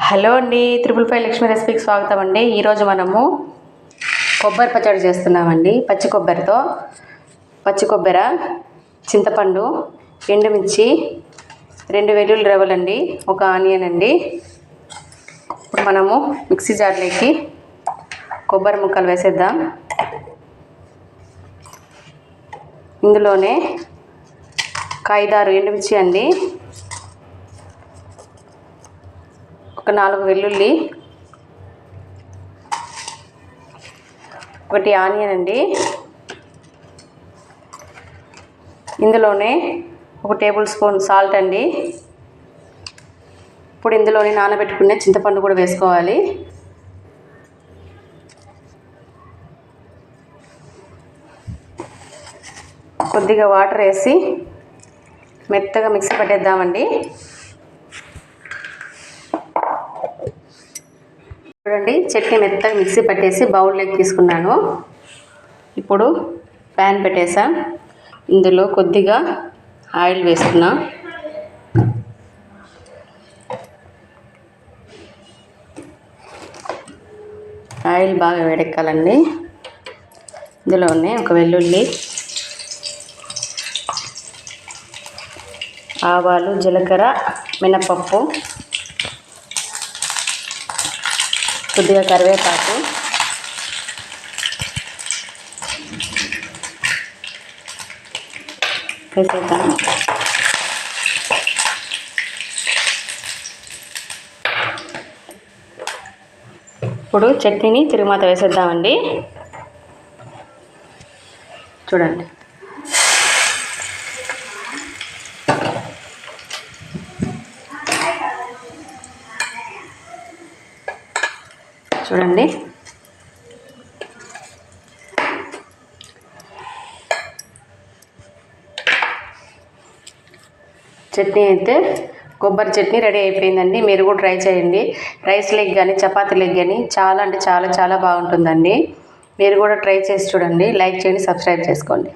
Hello అండి, 555 లక్ష్మీ రెసిపీకి స్వాగతం అండి. ఈరోజు మనము కొబ్బరి పచ్చడి చేస్తున్నామండి. పచ్చి కొబ్బరితో పచ్చి కొబ్బరి, చింతపండు, ఎండుమిర్చి, 2 వెల్లుల్లి రెవ్వలండి, 1 ఆనియన్ అండి. ఇప్పుడు మనము మిక్సీ జార్లోకి కొబ్బరి ముక్కలు వేసేద్దాం. ఇందులోనే 5-6 ఎండుమిర్చి అండి, 4 వెల్లుల్లి, 1 ఆనియన్ అండి. ఇందులోనే 1 టేబుల్ స్పూన్ సాల్ట్ అండి. ఇప్పుడు ఇందులోనే నానబెట్టుకునే చింతపండు కూడా వేసుకోవాలి. కొద్దిగా వాటర్ వేసి మెత్తగా మిక్సీ పట్టేద్దామండి. చూడండి, చట్నీ మెత్తగా మిక్సీ పట్టేసి బౌల్లోకి తీసుకున్నాను. ఇప్పుడు ప్యాన్ పెట్టేసా. ఇందులో కొద్దిగా ఆయిల్ వేసుకున్నా. ఆయిల్ బాగా వేడెక్కాలండి. ఇందులోనే 1 వెల్లుల్లి, ఆవాలు, జీలకర్ర, మినపప్పు, కొద్దిగా కరివేపాకు, వేసేద్దాం. ఇప్పుడు చట్నీని తిరుగుమాత వేసేద్దామండి. చూడండి, చూడండి చట్నీ అయితే కొబ్బరి చట్నీ రెడీ అయిపోయిందండి. మీరు కూడా ట్రై చేయండి. రైస్ లెగ్ కానీ చపాతీ లెగ్ కానీ చాలా అంటే చాలా బాగుంటుందండి. మీరు కూడా ట్రై చేసి చూడండి. లైక్ చేయండి, సబ్స్క్రైబ్ చేసుకోండి.